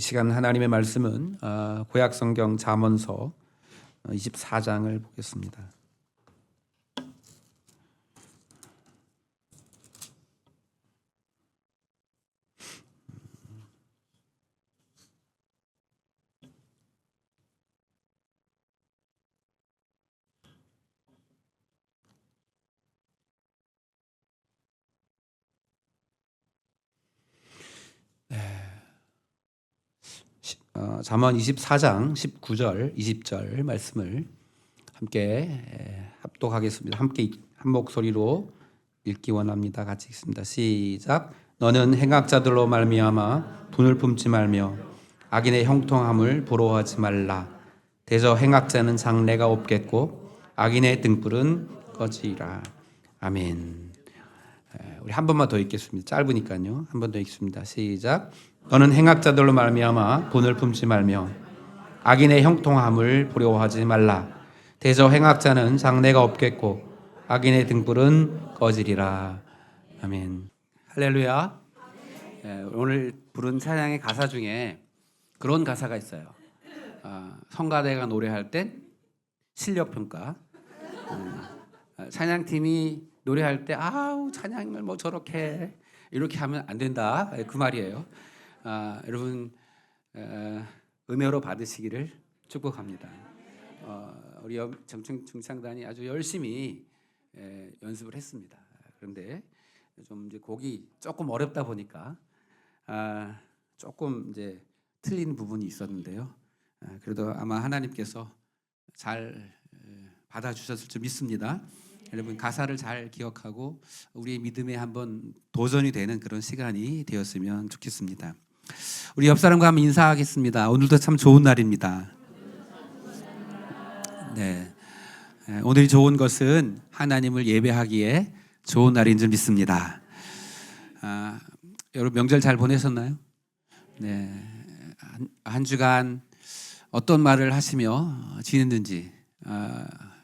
이 시간 하나님의 말씀은 구약성경 잠언서 24장을 보겠습니다. 잠언 24장 19절 20절 말씀을 함께 합독하겠습니다. 함께 한 목소리로 읽기 원합니다. 같이 읽습니다. 시작. 너는 행악자들로 말미암아 분을 품지 말며 악인의 형통함을 부러워하지 말라. 대저 행악자는 장래가 없겠고 악인의 등불은 꺼지리라. 아멘. 우리 한 번만 더 읽겠습니다. 짧으니까요. 한 번 더 읽습니다. 시작. 너는 행악자들로 말미암아 분을 품지 말며 악인의 형통함을 부러워하지 말라. 대저 행악자는 장래가 없겠고 악인의 등불은 꺼지리라. 아멘. 할렐루야. 오늘 부른 찬양의 가사 중에 그런 가사가 있어요. 성가대가 노래할 땐 실력평가. 찬양팀이 노래할 때 아우 찬양을 뭐 저렇게 이렇게 하면 안 된다. 그 말이에요. 여러분 은혜로 받으시기를 축복합니다. 우리 중창단이 아주 열심히 연습을 했습니다. 그런데 좀 이제 곡이 조금 어렵다 보니까 조금 이제 틀린 부분이 있었는데요. 그래도 아마 하나님께서 잘 받아주셨을 줄 믿습니다. 여러분 가사를 잘 기억하고 우리의 믿음에 한번 도전이 되는 그런 시간이 되었으면 좋겠습니다. 우리 옆 사람과 한번 인사하겠습니다. 오늘도 참 좋은 날입니다. 네, 오늘이 좋은 것은 하나님을 예배하기에 좋은 날인 줄 믿습니다. 여러분 명절 잘 보내셨나요? 네, 한 주간 어떤 말을 하시며 지냈는지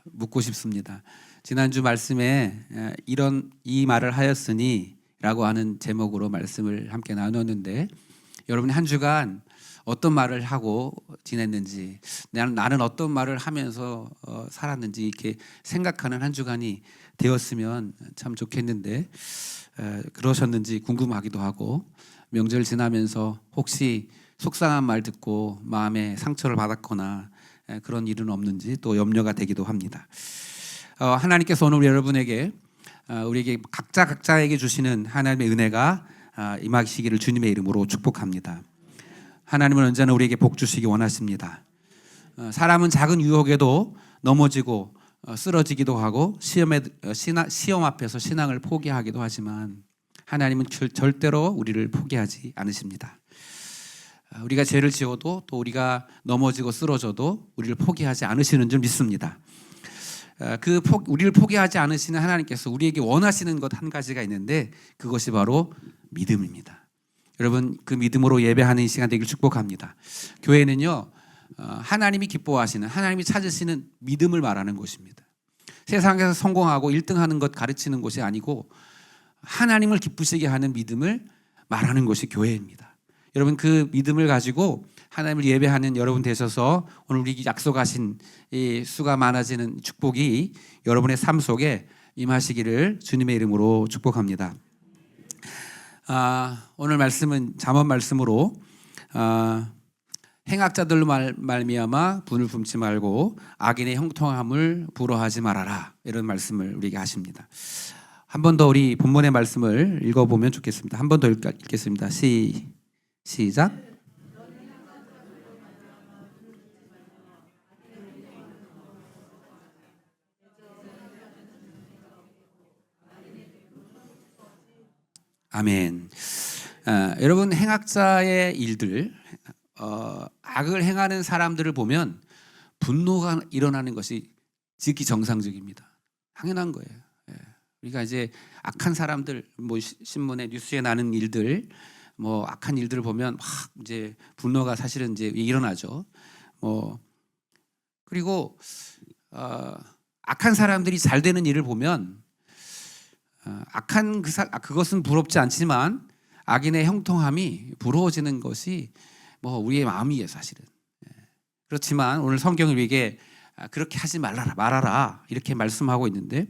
묻고 싶습니다. 지난주 말씀에 이 말을 하였으니라고 하는 제목으로 말씀을 함께 나눴는데 여러분이 한 주간 어떤 말을 하고 지냈는지 나는 어떤 말을 하면서 살았는지 이렇게 생각하는 한 주간이 되었으면 참 좋겠는데 그러셨는지 궁금하기도 하고 명절 지나면서 혹시 속상한 말 듣고 마음에 상처를 받았거나 그런 일은 없는지 또 염려가 되기도 합니다. 하나님께서 오늘 여러분에게 우리에게 각자에게 주시는 하나님의 은혜가 임하시기를 주님의 이름으로 축복합니다. 하나님은 언제나 우리에게 복 주시기 원하십니다. 사람은 작은 유혹에도 넘어지고 쓰러지기도 하고 시험 앞에서 신앙을 포기하기도 하지만 하나님은 절대로 우리를 포기하지 않으십니다. 우리가 죄를 지어도 또 우리가 넘어지고 쓰러져도 우리를 포기하지 않으시는 줄 믿습니다. 우리를 포기하지 않으시는 하나님께서 우리에게 원하시는 것 한 가지가 있는데 그것이 바로 믿음입니다. 여러분 그 믿음으로 예배하는 이 시간 되길 축복합니다. 교회는요 하나님이 기뻐하시는 하나님이 찾으시는 믿음을 말하는 곳입니다. 세상에서 성공하고 1등하는 것 가르치는 곳이 아니고 하나님을 기쁘시게 하는 믿음을 말하는 곳이 교회입니다. 여러분 그 믿음을 가지고 하나님을 예배하는 여러분 되셔서 오늘 우리 약속하신 이 수가 많아지는 축복이 여러분의 삶 속에 임하시기를 주님의 이름으로 축복합니다. 오늘 말씀은 잠언 말씀으로 행악자들로 말미암아 분을 품지 말고 악인의 형통함을 부러워하지 말아라 이런 말씀을 우리에게 하십니다. 한 번 더 우리 본문의 말씀을 읽어보면 좋겠습니다. 한 번 더 읽겠습니다. 시작. 아멘. 여러분 행악자의 일들, 악을 행하는 사람들을 보면 분노가 일어나는 것이 지극히 정상적입니다. 당연한 거예요. 우리가 이제 악한 사람들, 뭐 신문에 뉴스에 나는 일들, 뭐 악한 일들을 보면 막 이제 분노가 사실은 이제 일어나죠. 그리고 악한 사람들이 잘 되는 일을 보면 그것은 부럽지 않지만 악인의 형통함이 부러워지는 것이 뭐 우리의 마음이에요, 사실은. 그렇지만 오늘 성경을 우리에게 그렇게 하지 말아라 이렇게 말씀하고 있는데,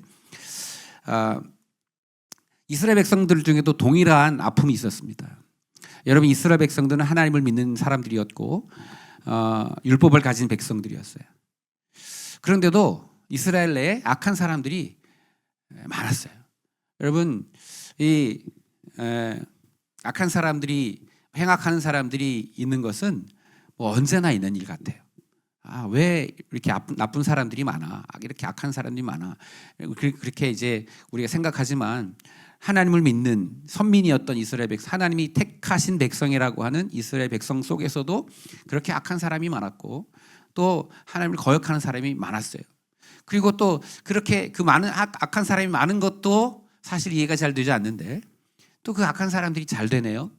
이스라엘 백성들 중에도 동일한 아픔이 있었습니다. 여러분, 이스라엘 백성들은 하나님을 믿는 사람들이었고 율법을 가진 백성들이었어요. 그런데도 이스라엘 내에 악한 사람들이 많았어요. 여러분, 이 악한 사람들이, 행악하는 사람들이 있는 것은 뭐 언제나 있는 일 같아요. 왜 이렇게 나쁜 사람들이 많아? 이렇게 악한 사람들이 많아? 그렇게 이제 우리가 생각하지만, 하나님을 믿는 선민이었던 이스라엘 백성, 하나님이 택하신 백성이라고 하는 이스라엘 백성 속에서도 그렇게 악한 사람이 많았고, 또 하나님을 거역하는 사람이 많았어요. 그리고 또 그렇게 그 많은 악한 사람이 많은 것도 사실 이해가 잘 되지 않는데, 또 그 악한 사람들이 잘 되네요.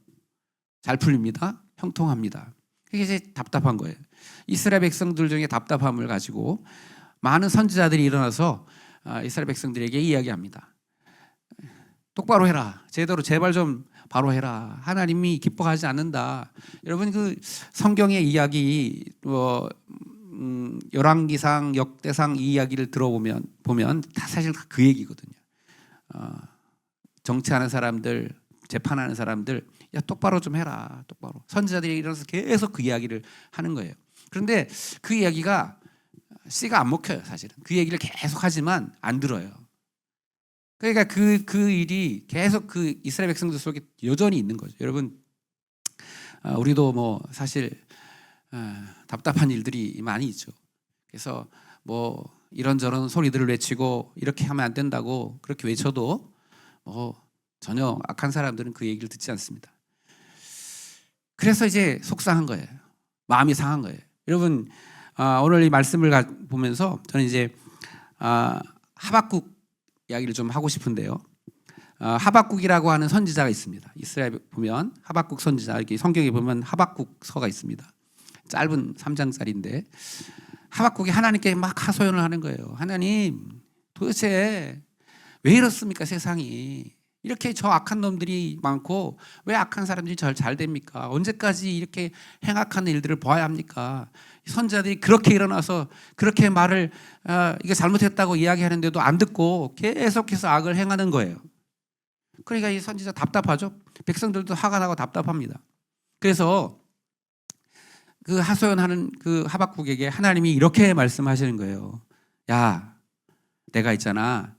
잘 풀립니다. 형통합니다. 그게 이제 답답한 거예요. 이스라엘 백성들 중에 답답함을 가지고 많은 선지자들이 일어나서 이스라엘 백성들에게 이야기합니다. 똑바로 해라. 제대로 제발 좀 바로 해라. 하나님이 기뻐하지 않는다. 여러분, 그 성경의 이야기, 열왕기상, 역대상 이 이야기를 들어보면 다 사실 그 얘기거든요. 정치하는 사람들, 재판하는 사람들, 야 똑바로 좀 해라. 똑바로. 선지자들이 일어나서 계속 그 이야기를 하는 거예요. 그런데 그 이야기가 씨가 안 먹혀요, 사실은. 그 얘기를 계속 하지만 안 들어요. 그러니까 그 일이 계속 그 이스라엘 백성들 속에 여전히 있는 거죠. 여러분, 우리도 뭐 사실 답답한 일들이 많이 있죠. 그래서 뭐 이런저런 소리들을 외치고 이렇게 하면 안 된다고 그렇게 외쳐도 전혀 악한 사람들은 그 얘기를 듣지 않습니다. 그래서 이제 속상한 거예요. 마음이 상한 거예요. 여러분, 오늘 이 말씀을 보면서 저는 이제 하박국 이야기를 좀 하고 싶은데요. 하박국이라고 하는 선지자가 있습니다. 이스라엘 보면 하박국 선지자, 이렇게 성경에 보면 하박국서가 있습니다. 짧은 3장짜리인데 하박국이 하나님께 막 하소연을 하는 거예요. 하나님, 도대체 왜 이렇습니까? 세상이 이렇게 저 악한 놈들이 많고 왜 악한 사람들이 잘 됩니까? 언제까지 이렇게 행악한 일들을 봐야 합니까? 선지자들이 그렇게 일어나서 그렇게 말을 이게 잘못했다고 이야기하는데도 안 듣고 계속해서 악을 행하는 거예요. 그러니까 이 선지자 답답하죠. 백성들도 화가 나고 답답합니다. 그래서 그 하소연하는 그 하박국에게 하나님이 이렇게 말씀하시는 거예요. 야, 내가 있잖아.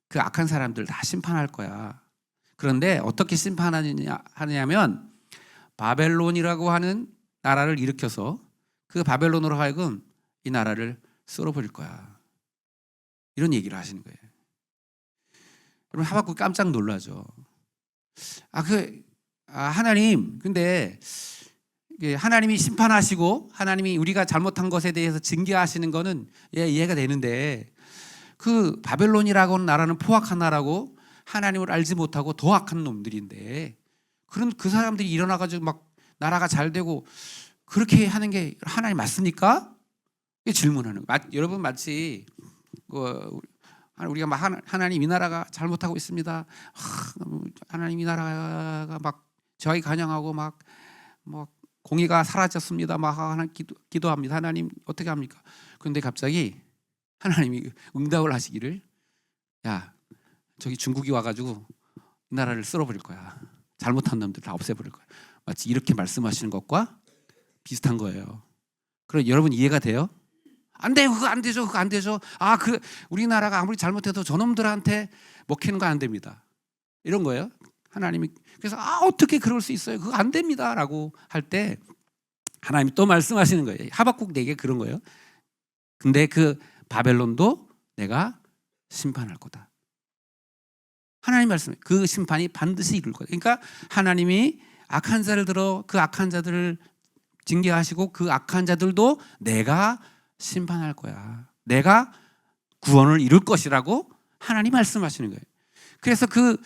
그 악한 사람들 다 심판할 거야. 그런데 어떻게 심판하느냐면 바벨론이라고 하는 나라를 일으켜서 그 바벨론으로 하여금 이 나라를 쓸어버릴 거야. 이런 얘기를 하시는 거예요. 여러분, 하박국 깜짝 놀라죠. 하나님, 근데 하나님이 심판하시고 하나님이 우리가 잘못한 것에 대해서 징계하시는 거는 이해가 되는데, 그 바벨론이라고 하는 나라는 포악한 나라고 하나님을 알지 못하고 더 악한 놈들인데, 그런 그 사람들이 일어나가지고 막 나라가 잘 되고 그렇게 하는 게 하나님 맞습니까? 질문하는 거예요. 여러분, 마치 우리가 막 하나님 이 나라가 잘못하고 있습니다. 하나님 이 나라가 막 저희 간영하고 막 공의가 사라졌습니다. 막 하나님 기도합니다. 하나님 어떻게 합니까? 그런데 갑자기 하나님이 응답을 하시기를, 야, 저기 중국이 와가지고 이 나라를 쓸어버릴 거야. 잘못한 놈들 다 없애버릴 거야. 마치 이렇게 말씀하시는 것과 비슷한 거예요. 그럼 여러분 이해가 돼요? 안 돼요. 그거 안 되죠. 그거 안 되죠. 우리나라가 아무리 잘못해도 저놈들한테 먹히는 거 안 됩니다. 이런 거예요. 하나님이. 그래서 어떻게 그럴 수 있어요? 그거 안 됩니다. 라고 할 때 하나님이 또 말씀하시는 거예요. 하박국 내게 그런 거예요. 근데 그 바벨론도 내가 심판할 거다. 하나님 말씀에 그 심판이 반드시 이룰 거다. 그러니까 하나님이 악한 자를 들어 그 악한 자들을 징계하시고 그 악한 자들도 내가 심판할 거야. 내가 구원을 이룰 것이라고 하나님 말씀하시는 거예요. 그래서 그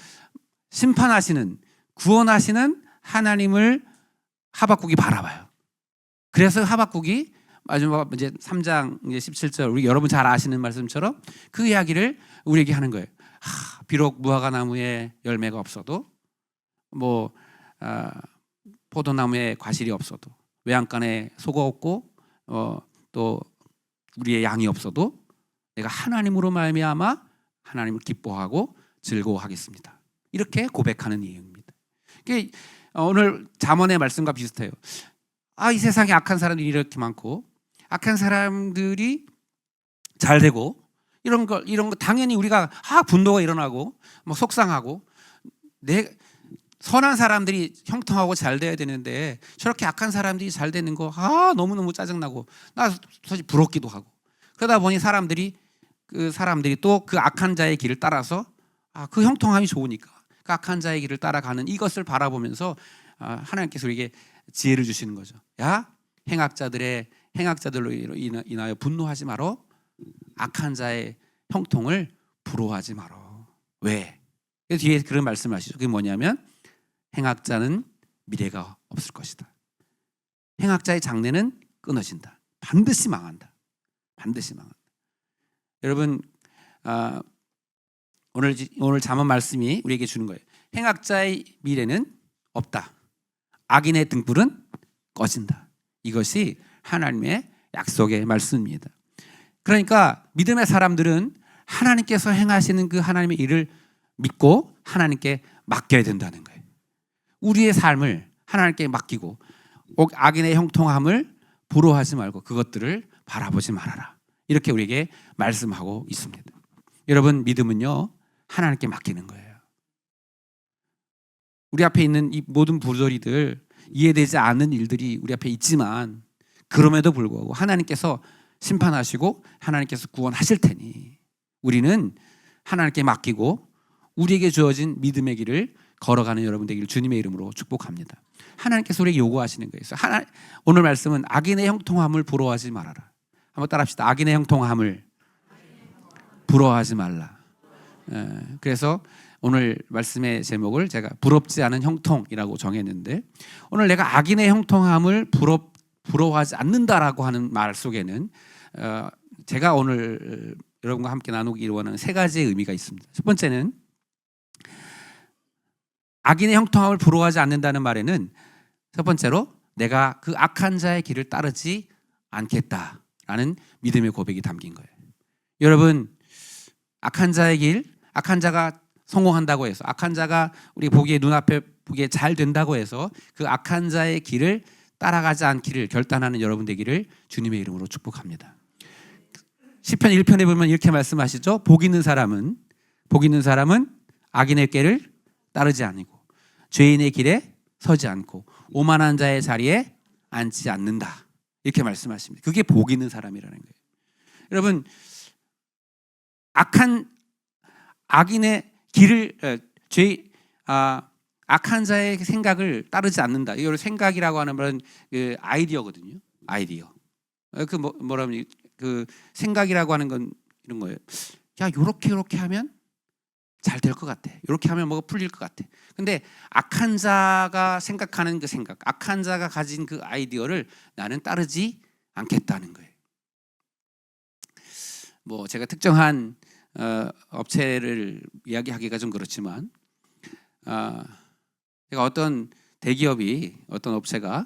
심판하시는, 구원하시는 하나님을 하박국이 바라봐요. 그래서 하박국이 마지막 이제 3장 17절, 우리 여러분 잘 아시는 말씀처럼 그 이야기를 우리에게 하는 거예요. 비록 무화과 나무에 열매가 없어도, 포도나무에 과실이 없어도, 외양간에 소가 없고 또 우리의 양이 없어도 내가 하나님으로 말미암아 하나님을 기뻐하고 즐거워하겠습니다. 이렇게 고백하는 내용입니다. 오늘 잠언의 말씀과 비슷해요. 이 세상에 악한 사람들이 이렇게 많고 악한 사람들이 잘 되고 이런 거 당연히 우리가 분노가 일어나고 뭐 속상하고 선한 사람들이 형통하고 잘 돼야 되는데 저렇게 악한 사람들이 잘 되는 거 너무너무 짜증나고 나 사실 부럽기도 하고 그러다 보니 사람들이 또 그 악한 자의 길을 따라서 그 형통함이 좋으니까 그 악한 자의 길을 따라가는 이것을 바라보면서 하나님께서 우리에게 지혜를 주시는 거죠. 야, 행악자들로 인하여 분노하지 마라. 악한 자의 형통을 부러워하지 마라. 왜? 뒤에 그런 말씀을 하시죠. 그게 뭐냐면 행악자는 미래가 없을 것이다. 행악자의 장래는 끊어진다. 반드시 망한다. 반드시 망한다. 여러분, 오늘 잠언 말씀이 우리에게 주는 거예요. 행악자의 미래는 없다. 악인의 등불은 꺼진다. 이것이 하나님의 약속의 말씀입니다. 그러니까 믿음의 사람들은 하나님께서 행하시는 그 하나님의 일을 믿고 하나님께 맡겨야 된다는 거예요. 우리의 삶을 하나님께 맡기고 악인의 형통함을 부러워하지 말고 그것들을 바라보지 말아라. 이렇게 우리에게 말씀하고 있습니다. 여러분, 믿음은요 하나님께 맡기는 거예요. 우리 앞에 있는 이 모든 부조리들, 이해되지 않는 일들이 우리 앞에 있지만 그럼에도 불구하고 하나님께서 심판하시고 하나님께서 구원하실 테니 우리는 하나님께 맡기고 우리에게 주어진 믿음의 길을 걸어가는 여러분 되기를 주님의 이름으로 축복합니다. 하나님께서 우리에게 요구하시는 거예요. 오늘 말씀은 악인의 형통함을 부러워하지 말아라. 한번 따라합시다. 악인의 형통함을 부러워하지 말라. 그래서 오늘 말씀의 제목을 제가 부럽지 않은 형통이라고 정했는데, 오늘 내가 악인의 형통함을 부러워하지 않는다라고 하는 말 속에는 제가 오늘 여러분과 함께 나누기 원하는 세 가지의 의미가 있습니다. 첫 번째는 악인의 형통함을 부러워하지 않는다는 말에는 첫 번째로 내가 그 악한 자의 길을 따르지 않겠다라는 믿음의 고백이 담긴 거예요. 여러분, 악한 자의 길, 악한 자가 성공한다고 해서, 악한 자가 우리 보기에 눈앞에 보기에 잘 된다고 해서 그 악한 자의 길을 따라가지 않기를 결단하는 여러분 되기를 주님의 이름으로 축복합니다. 시편 1편에 보면 이렇게 말씀하시죠. 복 있는 사람은 악인의 길을 따르지 아니고 죄인의 길에 서지 않고 오만한 자의 자리에 앉지 않는다. 이렇게 말씀하십니다. 그게 복 있는 사람이라는 거예요. 여러분, 악인의 길을 악한 자의 생각을 따르지 않는다. 이걸 생각이라고 하는 말은 그 아이디어거든요. 아이디어. 뭐라면 그 생각이라고 하는 건 이런 거예요. 야, 요렇게 하면 잘 될 것 같아. 이렇게 하면 뭐가 풀릴 것 같아. 근데 악한 자가 생각하는 그 생각, 악한 자가 가진 그 아이디어를 나는 따르지 않겠다는 거예요. 뭐 제가 특정한 업체를 이야기하기가 좀 그렇지만, 제가 어떤 대기업이, 어떤 업체가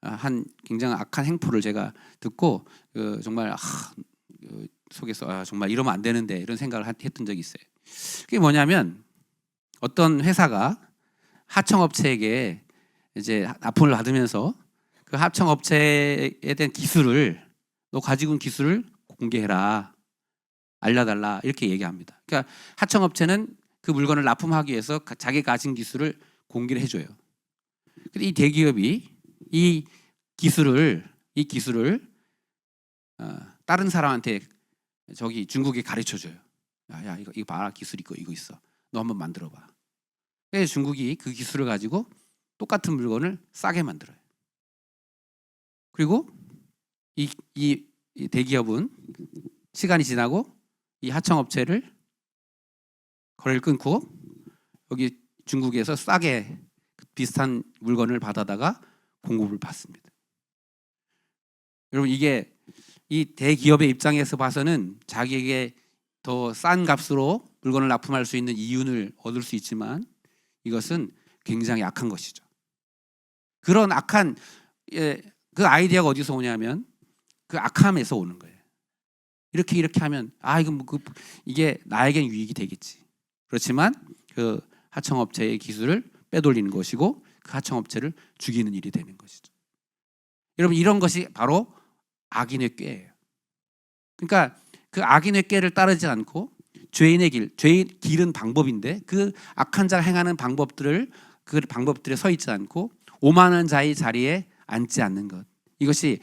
한 굉장히 악한 행포를 제가 듣고 정말 속에서 정말 이러면 안 되는데 이런 생각을 했던 적이 있어요. 그게 뭐냐면, 어떤 회사가 하청업체에게 이제 납품을 받으면서 그 하청업체에 대한 기술을, 너 가지고 있는 기술을 공개해라, 알려달라, 이렇게 얘기합니다. 그러니까 하청업체는 그 물건을 납품하기 위해서 자기가 가진 기술을 공개를 해줘요. 근데 이 대기업이 이 기술을 다른 사람한테 저기 중국에 가르쳐줘요. 야, 이거 봐라, 기술 이거 있어. 너 한번 만들어봐. 그래서 중국이 그 기술을 가지고 똑같은 물건을 싸게 만들어요. 그리고 이 대기업은 시간이 지나고 이 하청업체를 거래를 끊고 여기 중국에서 싸게 비슷한 물건을 받아다가 공급을 받습니다. 여러분, 이게 이 대기업의 입장에서 봐서는 자기에게 더 싼 값으로 물건을 납품할 수 있는 이윤을 얻을 수 있지만 이것은 굉장히 악한 것이죠. 그런 악한 그 아이디어가 어디서 오냐면 그 악함에서 오는 거예요. 이렇게 하면 이게 나에겐 유익이 되겠지. 그렇지만 그 하청업체의 기술을 빼돌리는 것이고 그 하청업체를 죽이는 일이 되는 것이죠. 여러분, 이런 것이 바로 악인의 꾀예요. 그러니까 그 악인의 꾀를 따르지 않고 죄인의 길은 방법인데 그 악한 자가 행하는 그 방법들에 서 있지 않고 오만한 자의 자리에 앉지 않는 것. 이것이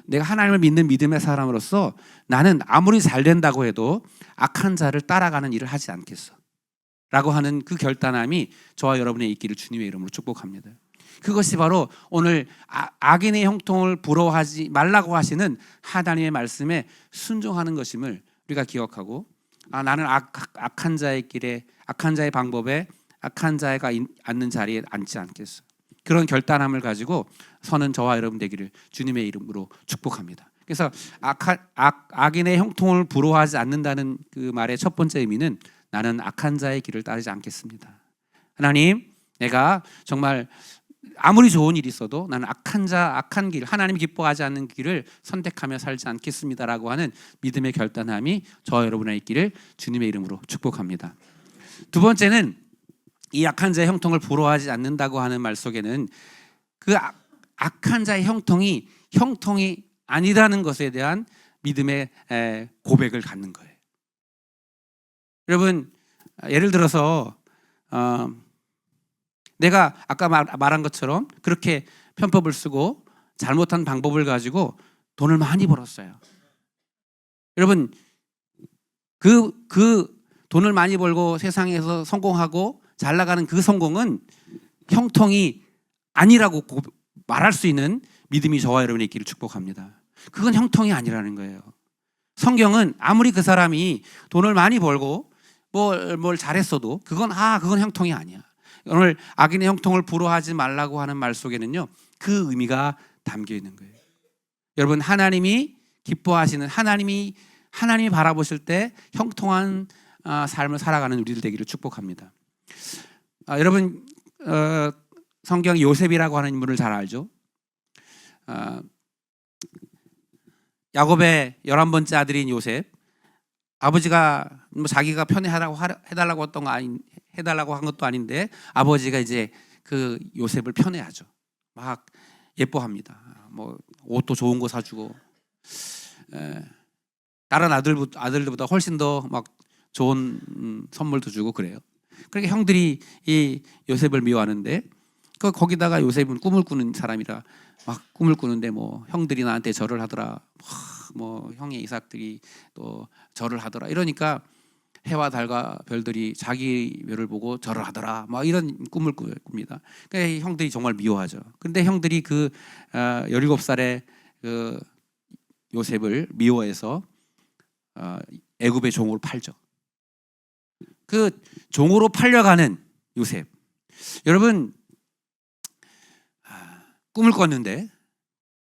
내가 하나님을 믿는 믿음의 사람으로서 나는 아무리 잘 된다고 해도 악한 자를 따라가는 일을 하지 않겠어 라고 하는 그 결단함이 저와 여러분의 있기를 주님의 이름으로 축복합니다. 그것이 바로 오늘 악인의 형통을 부러워하지 말라고 하시는 하나님의 말씀에 순종하는 것임을 우리가 기억하고 나는 악한 자의 길에, 악한 자의 방법에, 악한 자가 앉는 자리에 앉지 않겠어. 그런 결단함을 가지고 서는 저와 여러분 되기를 주님의 이름으로 축복합니다. 그래서 악인의 형통을 부러워하지 않는다는 그 말의 첫 번째 의미는 나는 악한 자의 길을 따르지 않겠습니다. 하나님, 내가 정말 아무리 좋은 일이 있어도 나는 악한 길, 하나님이 기뻐하지 않는 길을 선택하며 살지 않겠습니다라고 하는 믿음의 결단함이 저와 여러분의 있기를 주님의 이름으로 축복합니다. 두 번째는 이 악한 자의 형통을 부러워하지 않는다고 하는 말 속에는 그 악한 자의 형통이 아니라는 것에 대한 믿음의 고백을 갖는 거예요. 여러분, 예를 들어서 내가 아까 말한 것처럼 그렇게 편법을 쓰고 잘못한 방법을 가지고 돈을 많이 벌었어요. 여러분, 그 돈을 많이 벌고 세상에서 성공하고 잘 나가는 그 성공은 형통이 아니라고 말할 수 있는 믿음이 저와 여러분의 있기를 축복합니다. 그건 형통이 아니라는 거예요. 성경은 아무리 그 사람이 돈을 많이 벌고 뭘 잘했어도 그건 형통이 아니야. 오늘 악인의 형통을 부러워하지 말라고 하는 말 속에는요, 그 의미가 담겨 있는 거예요. 여러분, 하나님이 기뻐하시는 하나님이 바라보실 때 형통한 삶을 살아가는 우리들 되기를 축복합니다. 여러분, 성경 요셉이라고 하는 인물을 잘 알죠? 야곱의 11번째 아들인 요셉, 아버지가 자기가 편애하라고 해달라고 한 것도 아닌데 아버지가 이제 그 요셉을 편애하죠. 막 예뻐합니다. 옷도 좋은 거 사주고, 다른 아들들보다 훨씬 더 막 좋은 선물도 주고 그래요. 그러니까 형들이 이 요셉을 미워하는데 거기다가 요셉은 꿈을 꾸는 사람이라 막 꿈을 꾸는데 형들이 나한테 절을 하더라. 형의 이삭들이 또 절을 하더라. 이러니까 해와 달과 별들이 자기 묘를 보고 절을 하더라. 이런 꿈을 꿉니다. 그러니까 형들이 정말 미워하죠. 그런데 형들이 17살의 그 요셉을 미워해서 애굽의 종으로 팔죠. 그 종으로 팔려가는 요셉. 여러분, 꿈을 꿨는데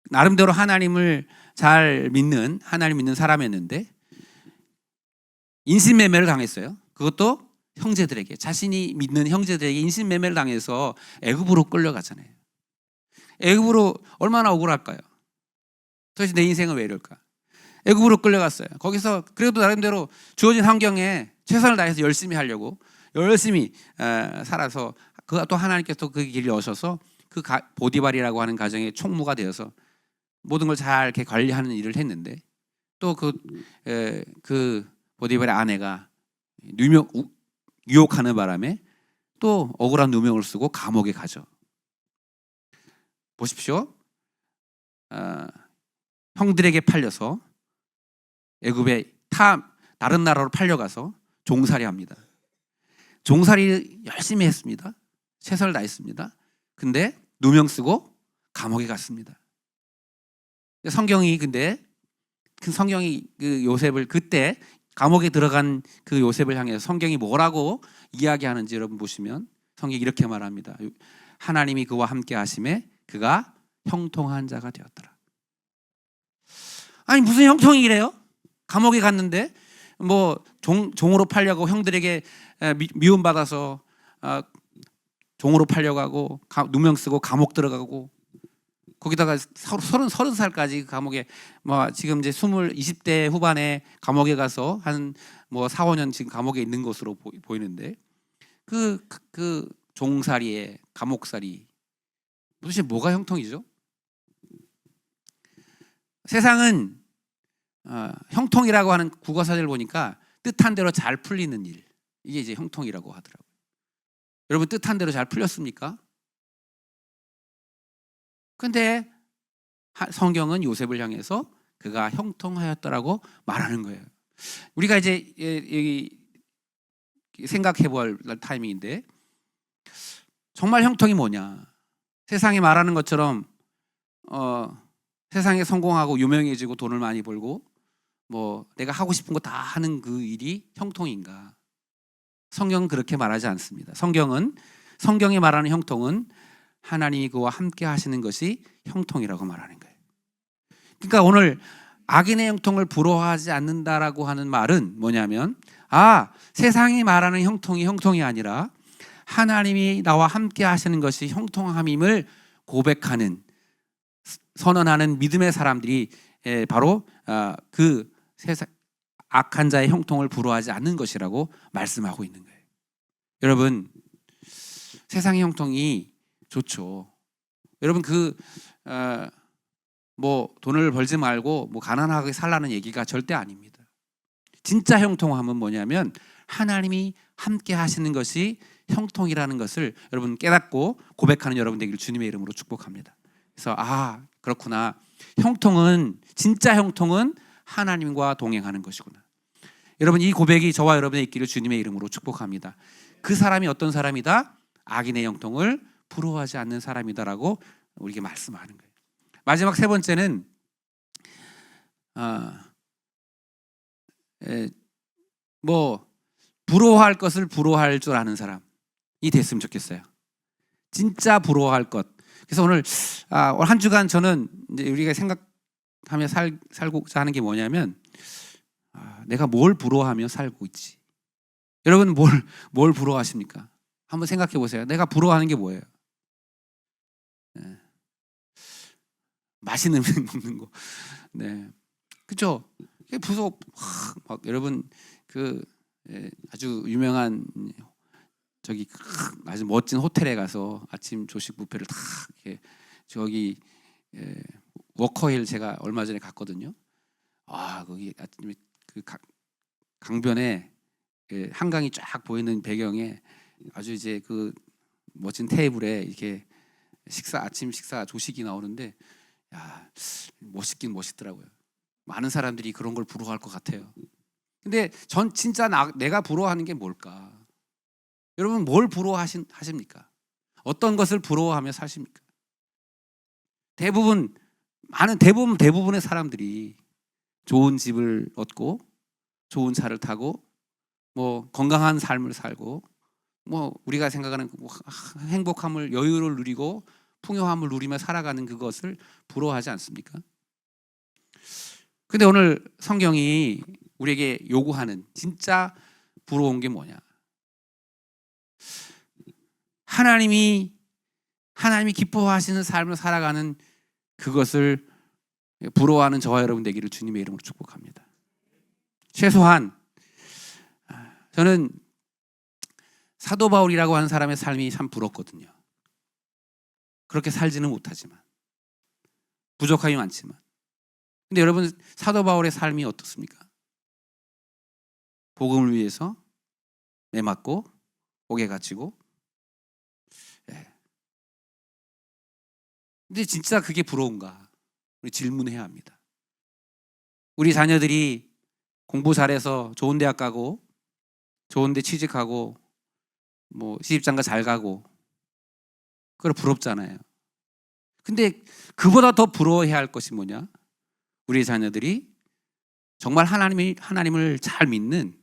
나름대로 하나님을 잘 믿는 사람이었는데 인신매매를 당했어요. 그것도 형제들에게, 자신이 믿는 형제들에게 인신매매를 당해서 애굽으로 끌려가잖아요. 애굽으로 얼마나 억울할까요? 도대체 내 인생은 왜 이럴까? 애굽으로 끌려갔어요. 거기서 그래도 나름대로 주어진 환경에 최선을 다해서 열심히 하려고 열심히 살아서 또 하나님께서 그 길을 여셔서 그 보디발이라고 하는 가정의 총무가 되어서 모든 걸 잘 이렇게 관리하는 일을 했는데 또 그 보디발의 아내가 유혹하는 바람에 또 억울한 누명을 쓰고 감옥에 가죠. 보십시오. 형들에게 팔려서 애굽의 다른 나라로 팔려가서 종살이 합니다. 종살이 열심히 했습니다. 최선을 다했습니다. 근데 누명 쓰고 감옥에 갔습니다. 성경이 그 요셉을 그때 감옥에 들어간 그 요셉을 향해서 성경이 뭐라고 이야기하는지 여러분 보시면 성경이 이렇게 말합니다. 하나님이 그와 함께 하심에 그가 형통한 자가 되었더라. 아니 무슨 형통이래요? 감옥에 갔는데 종으로 팔려고 형들에게 미움받아서 종으로 팔려가고 누명 쓰고 감옥 들어가고 거기다가 30살까지 감옥에 뭐 지금 이제 20대 후반에 감옥에 가서 한 뭐 4, 5년 지금 감옥에 있는 것으로 보이는데 그 종살이에 감옥살이 도대체 뭐가 형통이죠? 세상은 형통이라고 하는 국어사전을 보니까 뜻한 대로 잘 풀리는 일, 이게 이제 형통이라고 하더라고요. 여러분 뜻한 대로 잘 풀렸습니까? 근데 성경은 요셉을 향해서 그가 형통하였다라고 말하는 거예요. 우리가 이제 생각해 볼 타이밍인데 정말 형통이 뭐냐? 세상이 말하는 것처럼 세상에 성공하고 유명해지고 돈을 많이 벌고 뭐 내가 하고 싶은 거 다 하는 그 일이 형통인가? 성경은 그렇게 말하지 않습니다. 성경이 말하는 형통은 하나님이 그와 함께 하시는 것이 형통이라고 말하는 거예요. 그러니까 오늘 악인의 형통을 부러워하지 않는다라고 하는 말은 뭐냐면 세상이 말하는 형통이 아니라 하나님이 나와 함께 하시는 것이 형통함임을 고백하는, 선언하는 믿음의 사람들이 바로 그 세상 악한 자의 형통을 부러워하지 않는 것이라고 말씀하고 있는 거예요. 여러분 세상의 형통이 좋죠. 여러분 뭐 돈을 벌지 말고 뭐 가난하게 살라는 얘기가 절대 아닙니다. 진짜 형통함은 뭐냐면 하나님이 함께 하시는 것이 형통이라는 것을 여러분 깨닫고 고백하는 여러분 되기를 주님의 이름으로 축복합니다. 그래서 그렇구나. 진짜 형통은 하나님과 동행하는 것이구나. 여러분 이 고백이 저와 여러분의 있기를 주님의 이름으로 축복합니다. 그 사람이 어떤 사람이다? 악인의 형통을 부러워하지 않는 사람이다라고 우리에게 말씀하는 거예요. 마지막 세 번째는 뭐 부러워할 것을 부러워할 줄 아는 사람이 됐으면 좋겠어요. 진짜 부러워할 것. 그래서 오늘 한 주간 저는 이제 우리가 생각하며 살고자 하는 게 뭐냐면 내가 뭘 부러워하며 살고 있지. 여러분 뭘 부러워하십니까? 한번 생각해 보세요. 내가 부러워하는 게 뭐예요? 맛있는 음식 먹는 거. 네. 그죠? 막 여러분 아주 유명한 아주 멋진 호텔에 가서 아침 조식 뷔페를 다 이렇게 워커힐 제가 얼마 전에 갔거든요. 거기 아침에 강변에 한강이 쫙 보이는 배경에 아주 이제 멋진 테이블에 이렇게 아침 식사 조식이 나오는데 멋있긴 멋있더라고요. 많은 사람들이 그런 걸 부러워할 것 같아요. 근데 전 진짜 내가 부러워하는 게 뭘까? 여러분 뭘 부러워하십니까? 어떤 것을 부러워하며 사십니까? 대부분의 사람들이 좋은 집을 얻고 좋은 차를 타고 뭐 건강한 삶을 살고 뭐 우리가 생각하는 행복함을, 여유를 누리고 풍요함을 누리며 살아가는 그것을 부러워하지 않습니까? 근데 오늘 성경이 우리에게 요구하는 진짜 부러운 게 뭐냐? 하나님이 기뻐하시는 삶을 살아가는 그것을 부러워하는 저와 여러분 되기를 주님의 이름으로 축복합니다. 최소한 저는 사도 바울이라고 하는 사람의 삶이 참 부럽거든요. 그렇게 살지는 못하지만, 부족함이 많지만. 근데 여러분 사도 바울의 삶이 어떻습니까? 복음을 위해서 매 맞고 옥에 갇히고. 근데 진짜 그게 부러운가? 우리 질문해야 합니다. 우리 자녀들이 공부 잘해서 좋은 대학 가고 좋은 데 취직하고 뭐 시집장가 잘 가고 그걸 부럽잖아요. 근데 그보다 더 부러워해야 할 것이 뭐냐? 우리 자녀들이 정말 하나님을 잘 믿는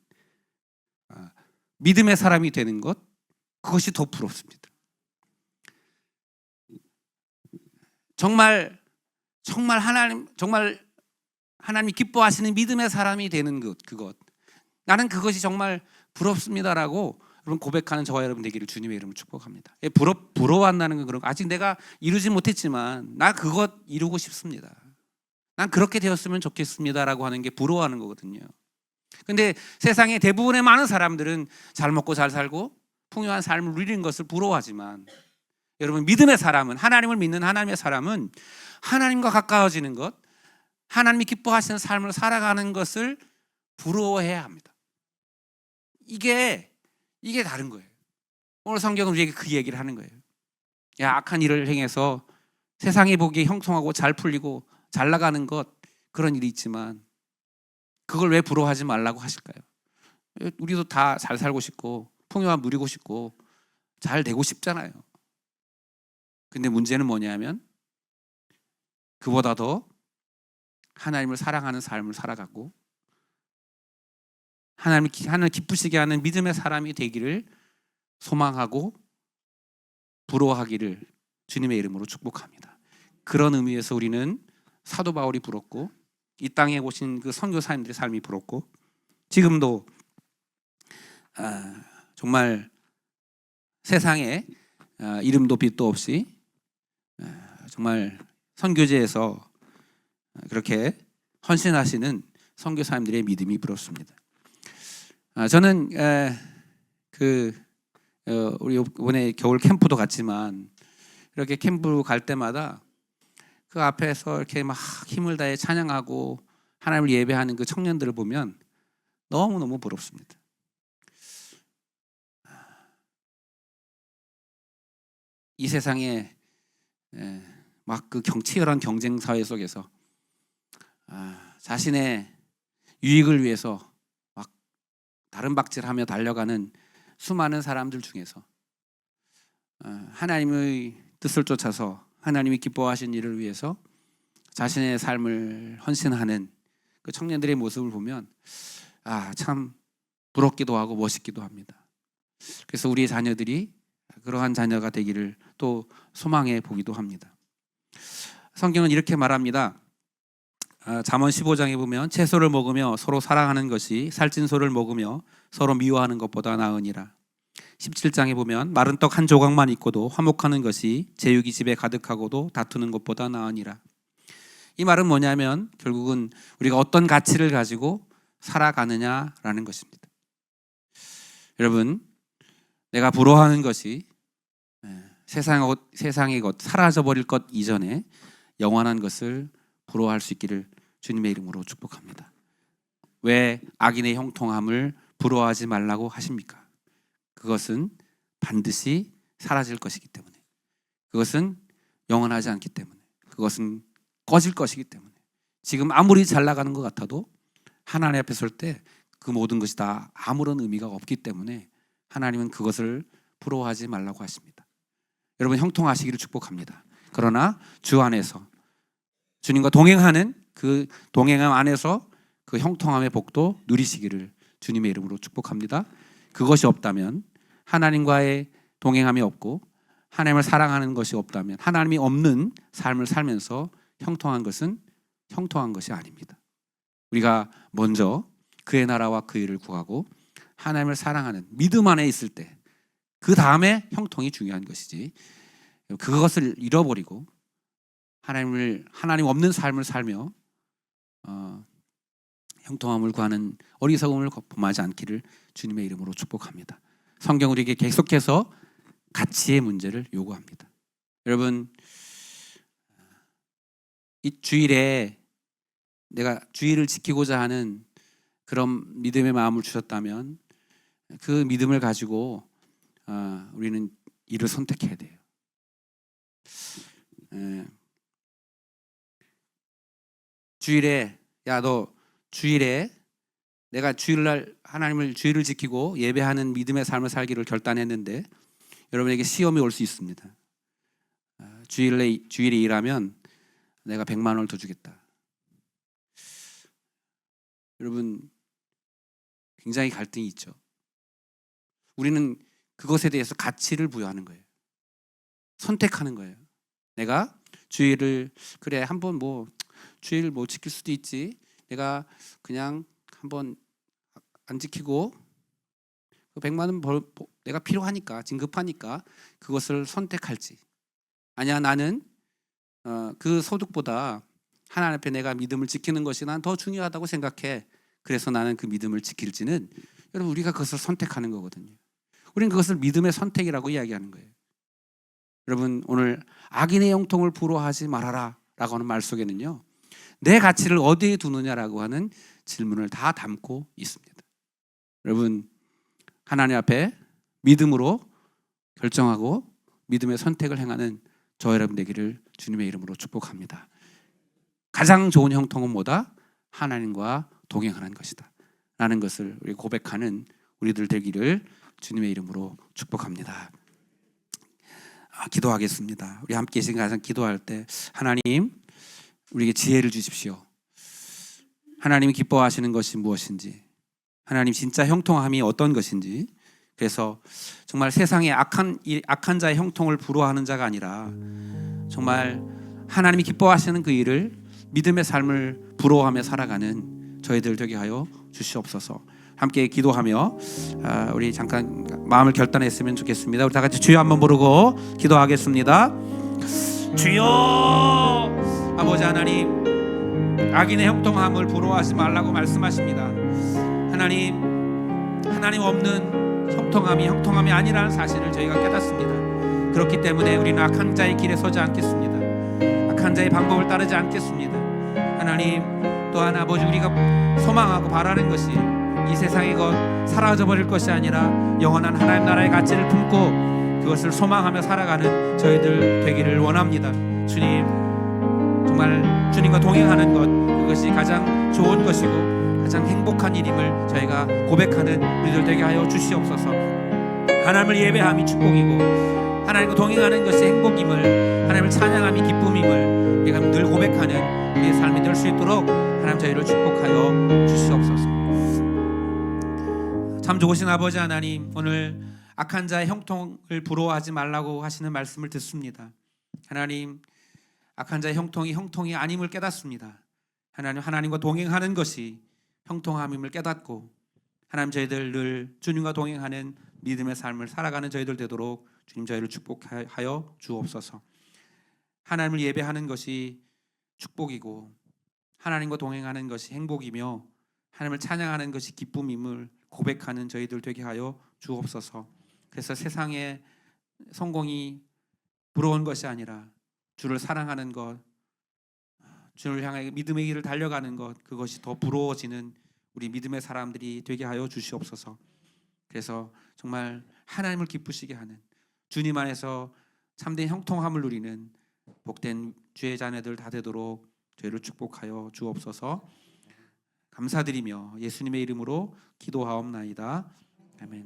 믿음의 사람이 되는 것, 그것이 더 부럽습니다. 정말 하나님이 기뻐하시는 믿음의 사람이 되는 그것, 나는 그것이 정말 부럽습니다라고 여러분 고백하는 저와 여러분 되기를 주님의 이름으로 축복합니다. 부러워한다는 건 그런 거. 아직 내가 이루지 못했지만 나 그것 이루고 싶습니다. 난 그렇게 되었으면 좋겠습니다라고 하는 게 부러워하는 거거든요. 근데 세상의 대부분의 많은 사람들은 잘 먹고 잘 살고 풍요한 삶을 누리는 것을 부러워하지만 여러분 믿음의 사람은 하나님을 믿는 하나님의 사람은 하나님과 가까워지는 것, 하나님이 기뻐하시는 삶을 살아가는 것을 부러워해야 합니다. 이게 다른 거예요. 오늘 성경은 우리에게 그 얘기를 하는 거예요. 야, 악한 일을 행해서 세상에 보기에 형통하고 잘 풀리고 잘 나가는 것 그런 일이 있지만 그걸 왜 부러워하지 말라고 하실까요? 우리도 다 잘 살고 싶고 풍요함 누리고 싶고 잘 되고 싶잖아요. 근데 문제는 뭐냐면 그보다 더 하나님을 사랑하는 삶을 살아가고 하나님 기쁘시게 하는 믿음의 사람이 되기를 소망하고 부러워하기를 주님의 이름으로 축복합니다. 그런 의미에서 우리는 사도 바울이 부럽고 이 땅에 오신 그 선교사님들의 삶이 부럽고 지금도 정말 세상에 이름도 빛도 없이 정말 선교제에서 그렇게 헌신하시는 선교사님들의 믿음이 부럽습니다. 저는 우리 이번에 겨울 캠프도 갔지만 이렇게 캠프 갈 때마다 그 앞에서 이렇게 막 힘을 다해 찬양하고 하나님을 예배하는 그 청년들을 보면 너무너무 부럽습니다. 이 세상에 막 그 치열한 경쟁 사회 속에서 자신의 유익을 위해서 막 다른 박질하며 달려가는 수많은 사람들 중에서 하나님의 뜻을 쫓아서 하나님이 기뻐하신 일을 위해서 자신의 삶을 헌신하는 그 청년들의 모습을 보면 참 부럽기도 하고 멋있기도 합니다. 그래서 우리의 자녀들이 그러한 자녀가 되기를 또 소망해 보기도 합니다. 성경은 이렇게 말합니다. 잠언 15장에 보면 채소를 먹으며 서로 사랑하는 것이 살찐 소를 먹으며 서로 미워하는 것보다 나으니라. 17장에 보면 마른 떡 한 조각만 있고도 화목하는 것이 제육이 집에 가득하고도 다투는 것보다 나으니라. 이 말은 뭐냐면 결국은 우리가 어떤 가치를 가지고 살아가느냐라는 것입니다. 여러분, 내가 부러워하는 것이 세상의 것, 사라져버릴 것 이전에 영원한 것을 부러워할 수 있기를 주님의 이름으로 축복합니다. 왜 악인의 형통함을 부러워하지 말라고 하십니까? 그것은 반드시 사라질 것이기 때문에, 그것은 영원하지 않기 때문에, 그것은 꺼질 것이기 때문에, 지금 아무리 잘 나가는 것 같아도 하나님 앞에 설 때 그 모든 것이 다 아무런 의미가 없기 때문에 하나님은 그것을 부러워하지 말라고 하십니다. 여러분 형통하시기를 축복합니다. 그러나 주 안에서 주님과 동행하는 그 동행함 안에서 그 형통함의 복도 누리시기를 주님의 이름으로 축복합니다. 그것이 없다면, 하나님과의 동행함이 없고 하나님을 사랑하는 것이 없다면, 하나님이 없는 삶을 살면서 형통한 것은 형통한 것이 아닙니다. 우리가 먼저 그의 나라와 그 일을 구하고 하나님을 사랑하는 믿음 안에 있을 때 그 다음에 형통이 중요한 것이지, 그것을 잃어버리고 하나님 없는 삶을 살며 형통함을 구하는 어리석음을 범하지 않기를 주님의 이름으로 축복합니다. 성경 우리에게 계속해서 가치의 문제를 요구합니다. 여러분, 이 주일에 내가 주일을 지키고자 하는 그런 믿음의 마음을 주셨다면 그 믿음을 가지고 우리는 일을 선택해야 돼요. 주일에 너 주일에 내가 주일날 하나님을 주일을 지키고 예배하는 믿음의 삶을 살기를 결단했는데 여러분에게 시험이 올 수 있습니다. 주일에 일하면 내가 100만 원을 더 주겠다. 여러분, 굉장히 갈등이 있죠. 우리는 그것에 대해서 가치를 부여하는 거예요. 선택하는 거예요. 내가 주일을 그래 한번 주일 지킬 수도 있지. 내가 그냥 한번 안 지키고 그 100만 원 내가 필요하니까 진급하니까 그것을 선택할지, 아니야 나는 그 소득보다 하나님 앞에 내가 믿음을 지키는 것이 난 더 중요하다고 생각해. 그래서 나는 그 믿음을 지킬지는, 여러분 우리가 그것을 선택하는 거거든요. 우리는 그것을 믿음의 선택이라고 이야기하는 거예요. 여러분 오늘 악인의 형통을 부러워하지 말아라 라고 하는 말 속에는요, 내 가치를 어디에 두느냐라고 하는 질문을 다 담고 있습니다. 여러분 하나님 앞에 믿음으로 결정하고 믿음의 선택을 행하는 저 여러분 되기를 주님의 이름으로 축복합니다. 가장 좋은 형통은 뭐다? 하나님과 동행하는 것이다 라는 것을 우리 고백하는 우리들 되기를 주님의 이름으로 축복합니다. 기도하겠습니다. 우리 함께 지금 가장 기도할 때, 하나님 우리에게 지혜를 주십시오. 하나님이 기뻐하시는 것이 무엇인지, 하나님 진짜 형통함이 어떤 것인지, 그래서 정말 세상에 악한 자의 형통을 부러워하는 자가 아니라 정말 하나님이 기뻐하시는 그 일을, 믿음의 삶을 부러워하며 살아가는 저희들 되게 하여 주시옵소서. 함께 기도하며 우리 잠깐 마음을 결단했으면 좋겠습니다. 우리 다 같이 주여 한번 부르고 기도하겠습니다. 주여. 아버지 하나님, 악인의 형통함을 부러워하지 말라고 말씀하십니다. 하나님 없는 형통함이 아니라는 사실을 저희가 깨닫습니다. 그렇기 때문에 우리는 악한 자의 길에 서지 않겠습니다. 악한 자의 방법을 따르지 않겠습니다. 하나님, 또한 아버지 우리가 소망하고 바라는 것이 이 세상의 것 사라져버릴 것이 아니라 영원한 하나님 나라의 가치를 품고 그것을 소망하며 살아가는 저희들 되기를 원합니다. 주님, 정말 주님과 동행하는 것, 그것이 가장 좋은 것이고 가장 행복한 일임을 저희가 고백하는 우리들 되게 하여 주시옵소서. 하나님을 예배함이 축복이고 하나님과 동행하는 것이 행복임을, 하나님을 찬양함이 기쁨임을 우리가 늘 고백하는 우리의 삶이 될 수 있도록 하나님 저희를 축복하여 주시옵소서. 참 좋으신 아버지 하나님, 오늘 악한 자의 형통을 부러워하지 말라고 하시는 말씀을 듣습니다. 하나님, 악한 자의 형통이 아님을 깨닫습니다. 하나님과 동행하는 것이 형통함임을 깨닫고 하나님 저희들 늘 주님과 동행하는 믿음의 삶을 살아가는 저희들 되도록 주님 저희를 축복하여 주옵소서. 하나님을 예배하는 것이 축복이고 하나님과 동행하는 것이 행복이며 하나님을 찬양하는 것이 기쁨임을 고백하는 저희들 되게 하여 주옵소서. 그래서 세상의 성공이 부러운 것이 아니라 주를 사랑하는 것, 주를 향해 믿음의 길을 달려가는 것, 그것이 더 부러워지는 우리 믿음의 사람들이 되게 하여 주시옵소서. 그래서 정말 하나님을 기쁘시게 하는, 주님 안에서 참된 형통함을 누리는 복된 주의 자녀들 다 되도록 저희를 축복하여 주옵소서. 감사드리며 예수님의 이름으로 기도하옵나이다. 아멘.